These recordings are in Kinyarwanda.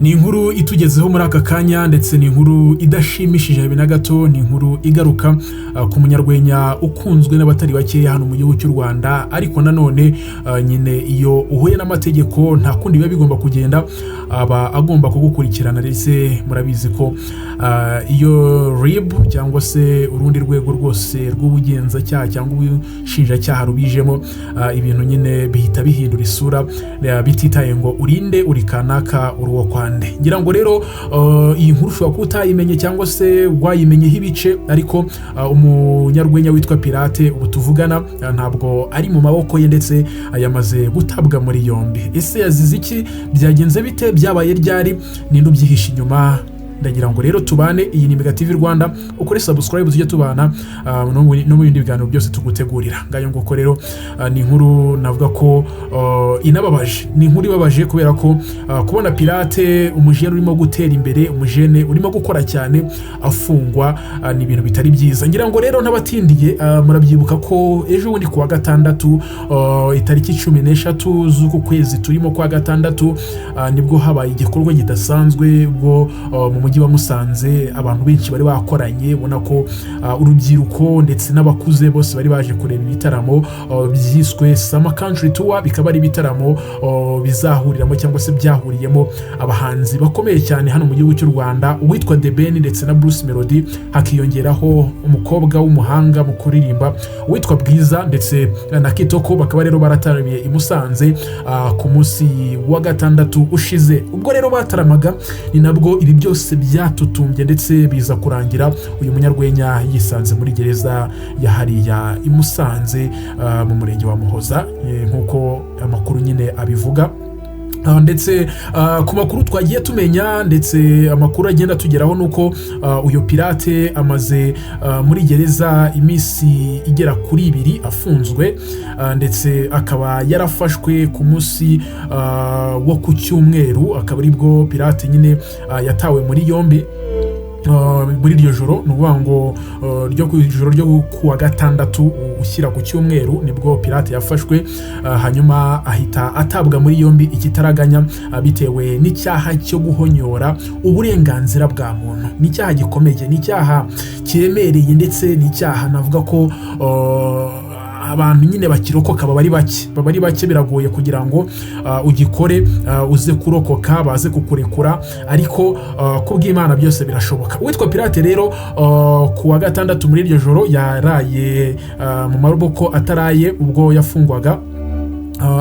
ni inkuru itugezeho muri aka kanya ndetse ni inkuru idashimishije na gato, ni inkuru igaruka ku munyarwenya ukunzwe n'abatari bake hano mu gihugu cy'u Rwanda, ariko nanone nyine iyo uhuye n'amategeko nta kundi biba bigomba kugenda, aba agomba kugukurikirana. Ndetse murabizi ko iyo RIB cyangwa se urundi rwego rwose rw'ubugenzacyaha cyangwa ubushinjacyaha rubijemo ibintu nyine bihita bihindura isura, bititaye ngo urinde uri kanaka uruwo kwande. Ngira ngo rero iyi nkuru ushobora kuba utayimenye cyangwa se wayimenyeho ibice, ariko umunyarwenya witwa Pirate ubu tuvugana ntabwo ari mu maboko ye ndetse yamaze gutabwa muri yombi. Ese yazize iki? Byagenze bite? Byabaye ryari? Ninde ubyihishe inyuma? Ndagira ngo rero tubane. Iyi ni MEGA Tv Rwanda, ukore subscribe tujye tubana no mu bindi biganiro byose tugutegurira. Ngayo nguko rero ni inkuru navuga ko inababaje, ni inkuru ibabaje kubera ko kubona Pirate umujene urimo gutera imbere, umujene urimo gukora cyane afungwa, ni ibintu bitari byiza. Ngira ngo rero n'abatindiye murabyibuka ko ejo bundi kuwa gatandatu itariki 13 z'uku kwezi turimo kwa gatandatu nibwo habaye igikorwa kidasanzwe ubwo mu mujyi wa Musanze abantu benshi bari bakoranye, ubona ko urubyiruko ndetse n'abakuze bose bari baje kureba ibitaramo byiswe Summer Country Tour. Bikaba ari ibitaramo bizahuriramo cyangwa se byahuriyemo abahanzi bakomeye cyane hano mu gihugu cy'u Rwanda, uwitwa The Ben ndetse na Bruce Melodie, hakiyongeraho umukobwa w'umuhanga mu kuririmba uwitwa Bwiza ndetse na Kitoko. Bakaba rero barataramiye i Musanze ku munsi wa gatandatu ushize. Ubwo rero bataramaga ni nabwo ibi byose byatutumbye ndetse biza kurangira uyu munyarwenya yisanze muri gereza ya hariya i Musanze mu murenge wa Muhoza, nkuko amakuru nyine abivuga. Ndetse ku makuru twagiye tumenya ndetse amakuru agenda tugeraho nuko uyu Pirate amaze muri gereza iminsi igera kuri 2 afunzwe, ndetse akaba yarafashwe ku munsi wo ku cyumweru. Akaba aribwo Pirate nyine yatawe muri yombi muri iryo joro, nuvuga ngo ryo ku ijoro ryo kuwa gatandatu ushyira ku cyumweru nibwo Pirate yafashwe, hanyuma ahita atabwa muri yombi ikitaraganya bitewe n'icyaha cyo guhonyora uburenganzira bwa muntu. Ni icyaha gikomeye, ni icyaha kiremereye ndetse ni icyaha navuga ko abantu nyine bakirokoka baba ari bake, biragoye kugira ngo ugikore uze kurokoka baze kukurekura, ariko kubw'Imana byose birashoboka. Uwitwa Pirate rero kuwa gatandatu muri iryo joro yaraye mu maboko ataraye ubwo yafungwaga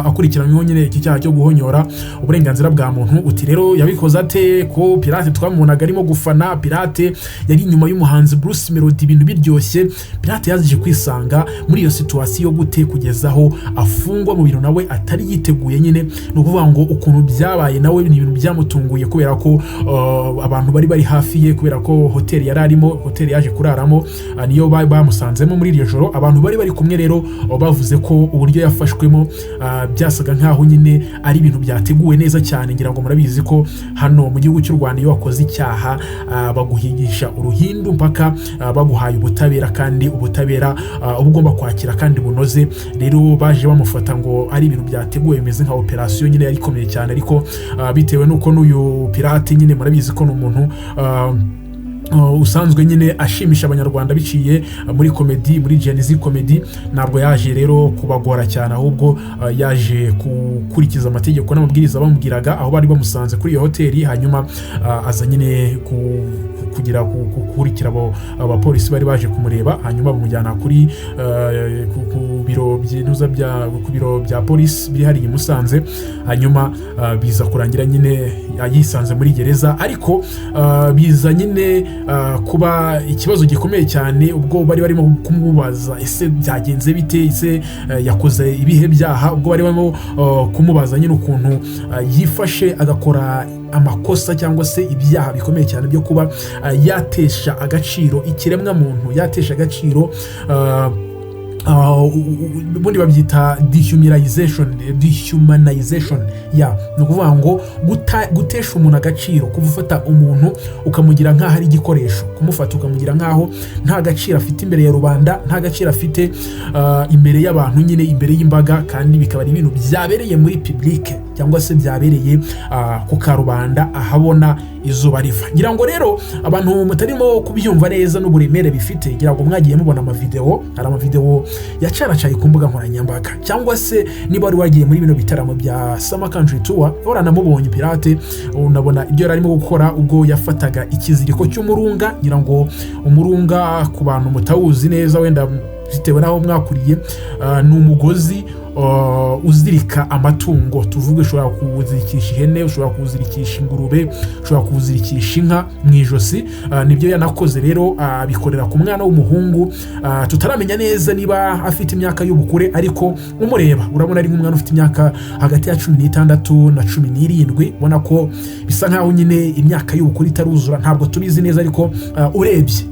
akurikiranyweho nyine iki cyaha cyo guhonyora uburenganzira bwa muntu. Uti rero yabikoze ate? Ko Pirate twamubonaga arimo gufana, Pirate yari inyuma y'umuhanzi Bruce Melodie, ibintu biryoshye. Pirate yaje kwisanga muri iyo situation yo gute kugezaho afungwa mu bintu nawe atari yiteguye. Nyine no kuvuga ngo ukuntu byabaye nawe ni ibintu byamutunguye kubera ko abantu bari hafi ye, kubera ko hotel yari arimo, hotel yaje kuraramo niyo bamusanzemo muri iryo joro. Abantu bari kumwe rero bavuze ko uburyo yafashwemo byasaga nkaho nyine ari ibintu byateguwe neza cyane. Ngira ngo murabizi ko hano mu gihugu cy'u Rwanda iyo wakoze icyaha baguhigisha uruhindu mpaka baguhaye ubutabera, kandi ubutabera ugomba kwakira kandi bunoze. Rero baje bamufata ngo ari ibintu byateguwe bimeze nka operation nyine yari ikomeye cyane, ariko bitewe nuko n'uyu Pirate nyine murabizi ko n'umuntu usanzwe nyine ashimisha abanyarwanda biciye muri comedy, muri Genesis comedy, ntabwo yaje rero kubagora cyane, ahubwo yaje gukurikiza amategeko n'amabwiriza bamubwiraga aho bari bamusanze kuri iyo hoteli. Hanyuma aza nyine kugira gukurikira abapolisi bari baje kumureba, hanyuma bamujyana kuri ku biro bya polisi biri hariya i Musanze. Hanyuma biza kurangira nyine yisanze muri gereza, ariko biza nyine kuba ikibazo gikomeye cyane ubwo bari barimo kumubaza ese byagenze bite, ese yakoze ibihe byaha. Ubwo bari barimo kumubaza nyine ukuntu yifashe agakora amakosa cyangwa se ibyaha bikomeye cyane byo kuba yatesha agaciro ikiremwa muntu, yatesha agaciro ubundi babyita dehumanization ya no kuvuga ngo gutesha umuntu agaciro, kuvufata umuntu ukamugira nkaho ari igikoresho, kumufata ukamugira nkaho nta gaciro afite imbere ya rubanda, nta gaciro afite imbere y'abantu nyine imbere y'imbaga, kandi bikaba ari ibintu byabereye muri public cyangwa se byabereye ku karubanda ahabona izuba riva. Ngira ngo rero abantu mutarimo kubyumva neza n'uburemere bifite, ngira ngo mwagiye mubona amavideo, hari amavideo yacaracaye ku mbuga nkoranyambaga, cyangwa se niba wari wagiye muri bino bitaramo bya Summer Country Tour uranamubonye Pirate, unabona ibyo yarimo gukora ubwo yafataga ikiziriko cy'umurunga. Ngira ngo umurunga ku bantu mutawuzi neza wenda bitewe naho mwakuriye, ni umugozi uzirika amatungo, tuvuge ushobora kuzirikisha ihene, ushobora kuzirikisha ingurube, ushobora kuzirikisha inka mu ijosi. Nibyo yanakoze rero, bikorera ku mwana w'umuhungu, tutaramenya neza niba afite imyaka y'ubukure, ariko umureba urabona ari nk'umwana ufite imyaka hagati ya 16 na 17, ubona ko bisa nkaho nyine imyaka y'ubukure itaruzura, ntabwo tubizi neza, ariko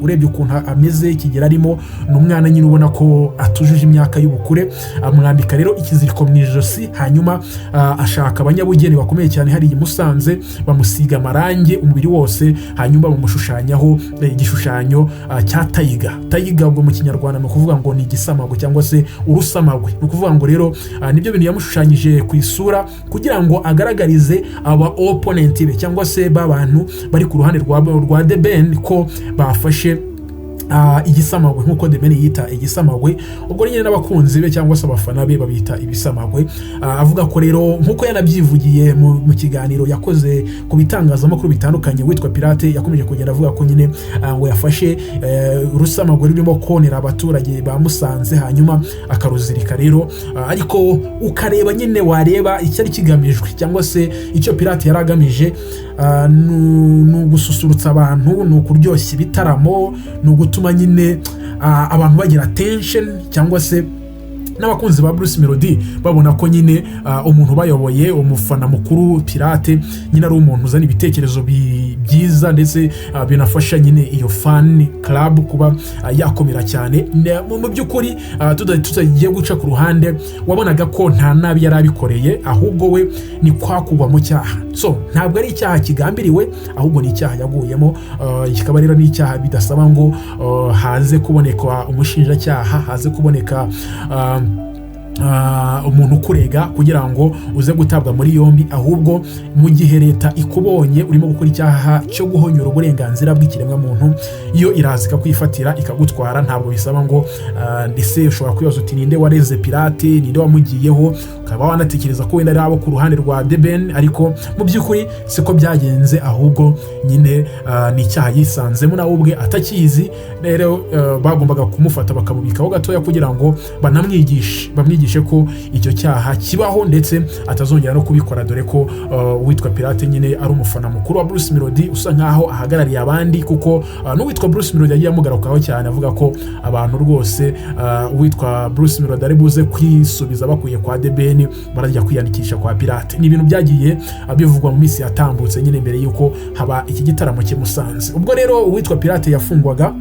urebye ukuntu ameze, kigera arimo n'umwana nyine ubona ko atujuje imyaka y'ubukure. Amwambika rero ikiziriko mu ijosi, hanyuma ashaka abanyabugeni bakomeye cyane hari Musanze, bamusiga amarangi umubiri wose, hanyuma bamushushanyaho igishushanyo cyateye. Tayiga ubwo mu kinyarwanda ni ukuvuga ngo ni igisamagwe cyangwa se urusamagwe. Ni ukuvuga ngo rero nibyo bintu yamushushanyije ku isura kugira ngo agaragarize aba opponent be cyangwa se babantu bari ku ruhande rwa The Ben ko bafashe igisamagwe nkuko The Ben yita igisamagwe. Ubwo nyine n'abakunzi be cyangwa se abafana be babita ibisamagwe. Avuga ko rero nkuko yanabyivugiye mu kiganiro yakoze ku bitangazamakuru bitandukanye, witwa Pirate yakomeje kugenda avuga ko nyine ngo yafashe urusamagwe rurimo konera abaturage ba Musanze, hanyuma akaruzirika rero, ariko ukareba nyine wareba icyari kigamijwe cyangwa se icyo Pirate yaragamije, ni ugususurutsa abantu, ni ukuryoshya ibitaramo, ni ugutuma nyine abantu bagira attention, cyangwa se n'abakunzi ba Bruce Melodie babona ko nyine umuntu bayoboye, umufana mukuru Pirate nyine ari umuntu uzana ibitekerezo byiza, ndetse binafasha nyine iyo fan club kuba yakomera cyane. Mu by'ukuri tutagiye guca ku ruhande, wabonaga ko nta nabi yari abikoreye, ahubwo we ni kwakugwa mu cyaha. So ntabwo ari icyaha kigambiriwe, ahubwo ni icyaha yaguyemo, kikaba rero ni icyaha bidasaba ngo haze kuboneka umushinjacyaha, haze kuboneka umuntu ukurega kugira ngo uze gutabwa muri yombi, ahubwo mu gihe leta ikubonye urimo gukora icyaha cyo guhonyura uburenganzira bw'ikiremwa muntu, iyo irazika kwifatira ikagutwara, ntabwo bisaba ngo ndetse ushobora kwibaza uti ninde wareze Pirate, ninde wamugiyeho, ukaba wanatekereza ko wenda ari abo ku ruhande rwa The Ben, ariko mu by'ukuri siko byagenze, ahubwo nyine ni icyaha yisanzemo nawe ubwe atakizi. Rero bagombaga kumufata bakamubikaho gatoya kugira ngo bamwigishe ko icyo cyaha kibaho, ndetse atazongera no kubikora, dore ko uwitwa Pirate nyine ari umufana mukuru wa Bruce Melodie, usa nkaho ahagarariye abandi, kuko n'uwitwa Bruce Melodie yagiye amugarukaho cyane, avuga ko abantu rwose uwitwa Bruce Melodie ari buze kwisubiza bakuye kwa The Ben, barajya kwiyandikisha kwa Pirate. Ni ibintu byagiye bivugwa mu minsi yatambutse nyine mbere yuko haba iki gitaramo cye Musanze. Ubwo rero uwitwa Pirate yafungwaga,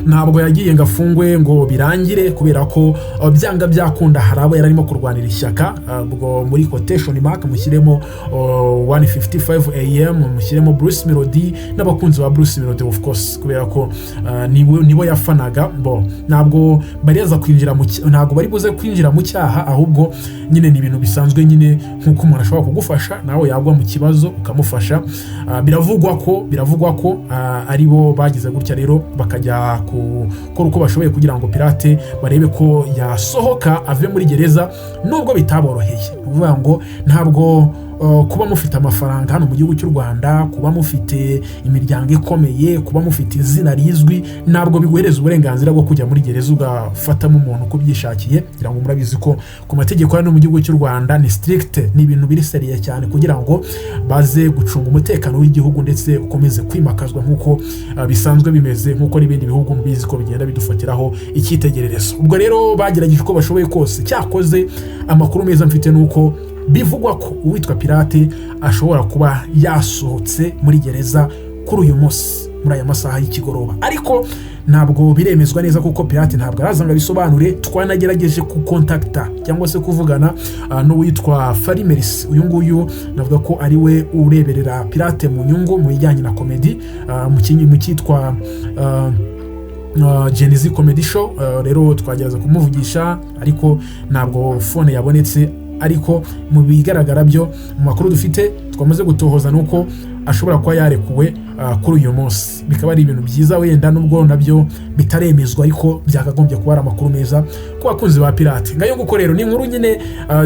ntabwo yagiye ngo afungwe ngo birangire, kubera ko byanga byakunda hari abo yararimo kurwanira ishyaka. Ubwo muri quotation mark mushyiremo 1:55 AM, mushyiremo Bruce Melodie n'abakunzi ba Bruce Melodie of course, kubera ko nibo yafanaga. Ntabwo bari buze kwinjira mu cyaha, ahubwo nyine ni ibintu bisanzwe, nyine nkuko umuntu ashobora kugufasha nawe yagwa mu kibazo ukamufasha. Biravugwa ko ari bo bagize gutya rero, bakajya gukora uko bashoboye kugira ngo Pirate barebe ko yasohoka ave muri gereza, nubwo bitaboroheye. Uvuga ngo ntabwo kuba mufite amafaranga hano mu gihugu cy'u Rwanda, kuba mufite imiryango ikomeye, kuba mufite izina rizwi, ntabwo biguhereza uburenganzira bwo kujya muri gereza ugafatamo umuntu uko byishakiye. Kugira ngo murabizi ko ku mategeko hano mu gihugu cy'u Rwanda ni strict, ni ibintu biri seriye cyane, kugira ngo baze gucunga umutekano w'igihugu ndetse ukomeze kwimakazwa nk'uko bisanzwe bimeze, nk'uko n'ibindi bihugu mubizi ko bigenda bidufatiraho icyitegererezo. Ubwo rero bagerageje uko bashoboye kose. Cyakoze amakuru meza mfite nuko bivugwa ko uwitwa Pirate ashobora kuba yasohotse muri gereza kuri uyu munsi muri aya masaha y'ikigoroba, ariko ntabwo biremezwa neza kuko Pirate ntabwo arazanga bisobanure. Twanagerageje ku contacta cyangwa se kuvugana n'uwitwa Farimeris. Uyu nguyu navuga ko ari we ureberera Pirate mu nyungu mu bijyanye na comedy mu cyitwa Genesis Comedy Show. Rero twagerageza kumuvugisha, ariko ntabwo phone yabonetse. ariko mu bigaragara byo mu makuru dufite twamaze gutohoza nuko ashobora kuba yarekuwe kuri uyu munsi. Bikaba ari ibintu byiza wenda nubwo nabyo bitaremezwa, ariko byakagombye kuba ari amakuru meza ku bakunzi ba pirate. Ngayo nguko rero ni inkuru nyine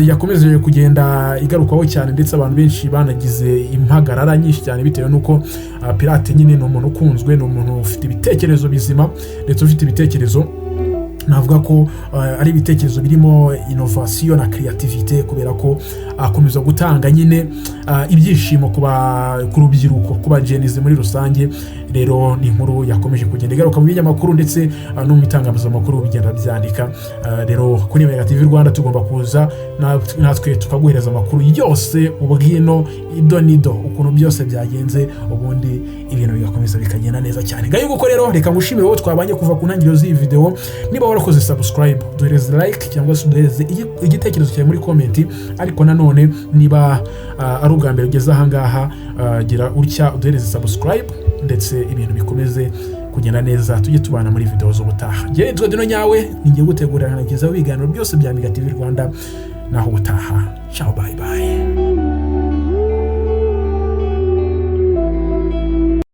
yakomeje kugenda igarukaho cyane, ndetse abantu benshi banagize impagarara nyinshi cyane bitewe nuko pirate nyine ni umuntu ukunzwe, ni umuntu ufite ibitekerezo bizima, ndetse ufite ibitekerezo navuga ko ari ibitekerezo birimo innovation na creativity, kubera ko akomeza gutanga nyine ibyishimo ku rubyiruko, ku bagenize muri rusange. Rero ni inkuru yakomeje kugenda igaruka mu binyamakuru ndetse no mu itangazamakuru bigenda byandika. Rero kuri MEGA Tv Rwanda tugomba kuza natwe tukaguhereza amakuru yose ubwino idonido, ukuntu byose byagenze, ubundi ibintu bigakomeza bikagenda neza cyane. Ngayo nguko rero reka ngushimire wowe twabanye kuva ku ntangiriro z'iyi video. Niba warakoze subscribe, duhereze like cyangwa se duhereze igitekerezo cyawe muri comment, ariko nanone niba ari ubwa mbere ugeze aha ngaha, gira utya duhereze subscribe, ndetse ibintu bikomeze kugenda neza, tujye tubana muri video z'ubutaha. Ngiye Dino nyawe ningiye gutegurana nagezaho ibiganiro byose bya MEGA Tv Rwanda, naho ubutaha. Ciao, bye bye.